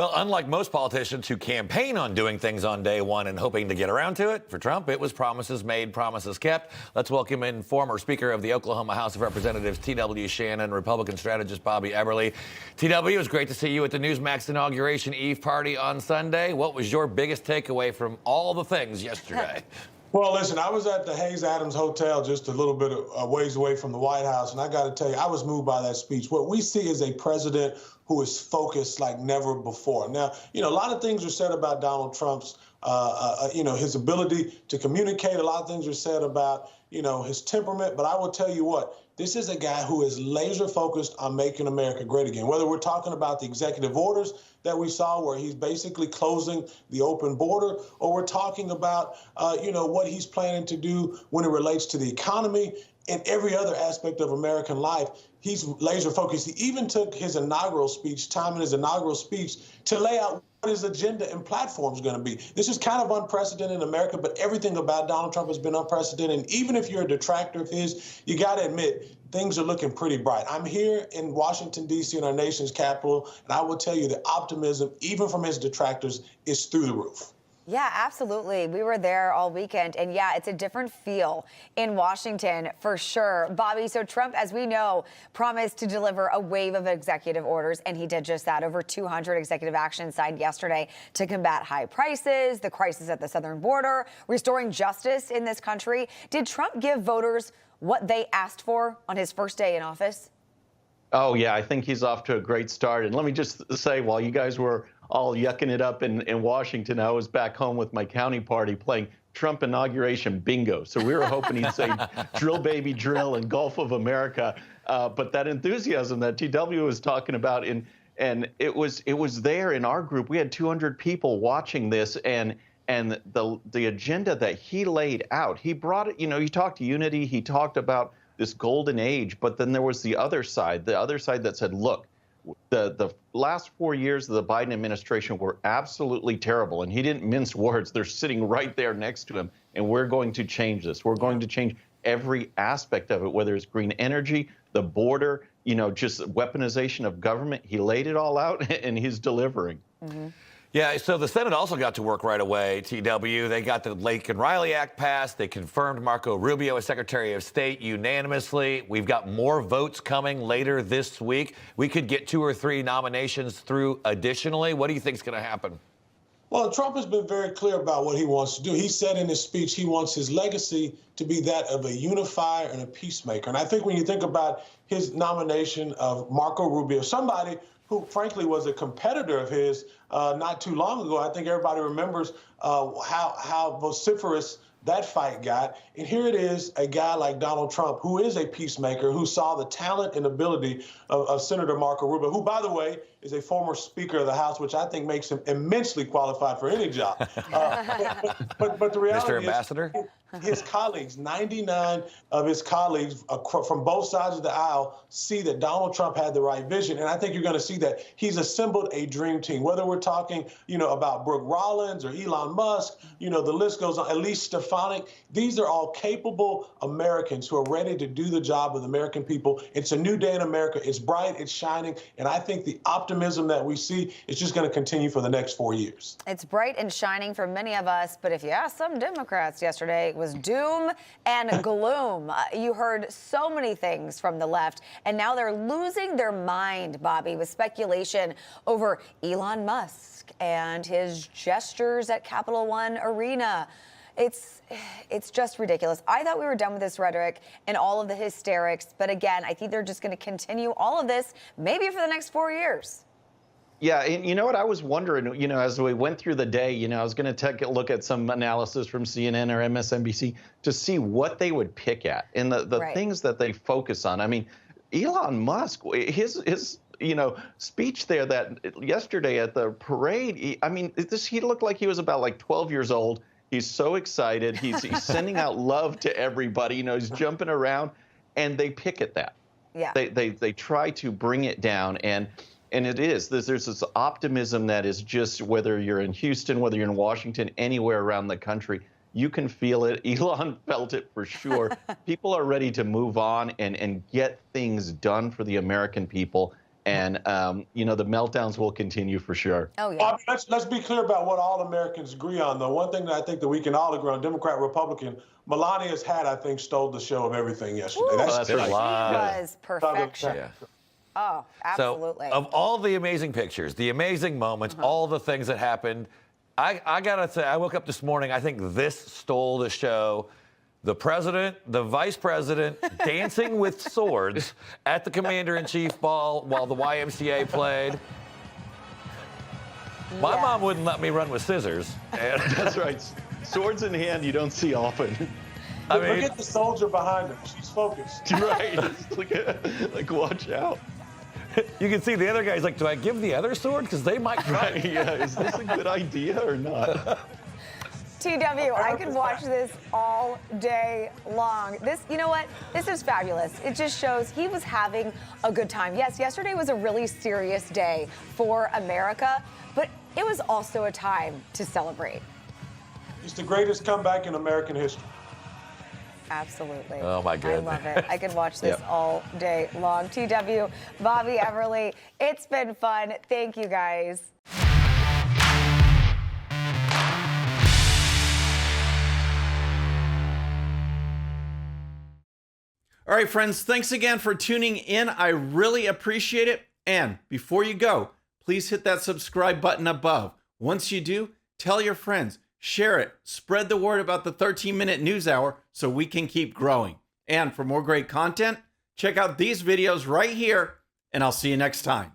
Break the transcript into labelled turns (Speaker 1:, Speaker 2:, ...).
Speaker 1: Well, unlike most politicians who campaign on doing things on day one and hoping to get around to it, for Trump, it was promises made, promises kept. Let's welcome in former Speaker of the Oklahoma House of Representatives, T.W. Shannon, Republican strategist Bobby Eberle. T.W., it was great to see you at the Newsmax Inauguration Eve party on Sunday. What was your biggest takeaway from all the things yesterday?
Speaker 2: Well, listen, I was at the Hayes Adams Hotel just a little bit of ways away from the White House, and I got to tell you, I was moved by that speech. What we see is a president who is focused like never before. Now, a lot of things are said about Donald Trump's, his ability to communicate. A lot of things are said about, his temperament. But I will tell you what, this is a guy who is laser focused on making America great again. Whether we're talking about the executive orders that we saw where he's basically closing the open border, or we're talking about, what he's planning to do when it relates to the economy and every other aspect of American life. He's laser focused. He even took his inaugural speech, time in his inaugural speech, to lay out what his agenda and platform is going to be. This is kind of unprecedented in America, but everything about Donald Trump has been unprecedented. And even if you're a detractor of his, you got to admit, things are looking pretty bright. I'm here in Washington, D.C., in our nation's capital, and I will tell you the optimism, even from his detractors, is through the roof.
Speaker 3: Yeah, absolutely. We were there all weekend, and yeah, it's a different feel in Washington for sure. Bobby, so Trump, as we know, promised to deliver a wave of executive orders, and he did just that. Over 200 executive actions signed yesterday to combat high prices, the crisis at the southern border, restoring justice in this country. Did Trump give voters what they asked for on his first day in office?
Speaker 4: Oh, yeah, I think he's off to a great start. And let me just say, while you guys were all yucking it up in Washington, I was back home with my county party playing Trump inauguration bingo. So we were hoping he'd say drill, baby, drill, and Gulf of America. But that enthusiasm that TW was talking about, and it was there in our group. We had 200 people watching this, and the agenda that he laid out, he brought it, he talked unity, he talked about this golden age, but then there was the other side that said, look, the last 4 years of the Biden administration were absolutely terrible, and he didn't mince words. They're sitting right there next to him, and we're going to change this. We're going to change every aspect of it, whether it's green energy, the border, just weaponization of government. He laid it all out, and he's delivering.
Speaker 3: Mm-hmm.
Speaker 1: Yeah, so the Senate also got to work right away, TW. They got the Lake and Riley Act passed. They confirmed Marco Rubio as Secretary of State unanimously. We've got more votes coming later this week. We could get 2 or 3 nominations through additionally. What do you think is going to happen?
Speaker 2: Well, Trump has been very clear about what he wants to do. He said in his speech he wants his legacy to be that of a unifier and a peacemaker. And I think when you think about his nomination of Marco Rubio, somebody who frankly was a competitor of his not too long ago. I think everybody remembers how vociferous that fight got. And here it is, a guy like Donald Trump, who is a peacemaker, who saw the talent and ability of Senator Marco Rubio, who, by the way, is a former Speaker of the House, which I think makes him immensely qualified for any job. But the reality
Speaker 1: Mr. Ambassador?
Speaker 2: His colleagues, 99 of his colleagues from both sides of the aisle see that Donald Trump had the right vision. And I think you're going to see that he's assembled a dream team, whether we're talking, about Brooke Rollins or Elon Musk, the list goes on, at least Stefanik. These are all capable Americans who are ready to do the job of the American people. It's a new day in America. It's bright, it's shining. And I think the optimism that we see is just going to continue for the next 4 years.
Speaker 3: It's bright and shining for many of us, but if you ask some Democrats yesterday, it was doom and gloom. You heard so many things from the left, and now they're losing their mind, Bobby, with speculation over Elon Musk and his gestures at Capital One Arena. It's just ridiculous. I thought we were done with this rhetoric and all of the hysterics, but again, I think they're just going to continue all of this maybe for the next 4 years.
Speaker 4: Yeah, and you know what? I was wondering, as we went through the day, I was going to take a look at some analysis from CNN or MSNBC to see what they would pick at and the
Speaker 3: Right.
Speaker 4: things that they focus on. I mean, Elon Musk, his speech there that yesterday at the parade, he looked like he was about like 12 years old. He's so excited. He's sending out love to everybody. He's jumping around, and they pick at that.
Speaker 3: Yeah.
Speaker 4: They try to bring it down, and it is. There's this optimism that is just, whether you're in Houston, whether you're in Washington, anywhere around the country, you can feel it. Elon felt it for sure. People are ready to move on and get things done for the American people. And, the meltdowns will continue for sure.
Speaker 3: Oh, yeah.
Speaker 2: Bobby, let's be clear about what all Americans agree on, though. One thing that I think that we can all agree on, Democrat, Republican, Melania's hat, I think, stole the show of everything yesterday.
Speaker 3: Ooh,
Speaker 4: that's right.
Speaker 3: she was perfection.
Speaker 1: Yeah.
Speaker 3: Oh, absolutely.
Speaker 1: So, of all the amazing pictures, the amazing moments, all the things that happened, I gotta say, I woke up this morning, I think this stole the show. The president, the vice president, dancing with swords at the commander-in-chief ball while the YMCA played. My mom wouldn't let me run with scissors. And
Speaker 4: That's right. Swords in hand, you don't see often.
Speaker 2: Look at the soldier behind him. She's focused.
Speaker 4: Right. Like, watch out.
Speaker 1: you can see the other guy's like, do I give the other sword? Because they might try.
Speaker 4: Right, yeah. Is this a good idea or not?
Speaker 3: TW, I could watch this all day long. This, you know what? This is fabulous. It just shows he was having a good time. Yes, yesterday was a really serious day for America, but it was also a time to celebrate.
Speaker 2: It's the greatest comeback in American history.
Speaker 3: Absolutely.
Speaker 1: Oh, my goodness.
Speaker 3: I love it. I could watch this all day long. TW, Bobby, Eberle, it's been fun. Thank you, guys.
Speaker 5: All right, friends, thanks again for tuning in. I really appreciate it. And before you go, please hit that subscribe button above. Once you do, tell your friends, share it, spread the word about the 13-minute news hour so we can keep growing. And for more great content, check out these videos right here, and I'll see you next time.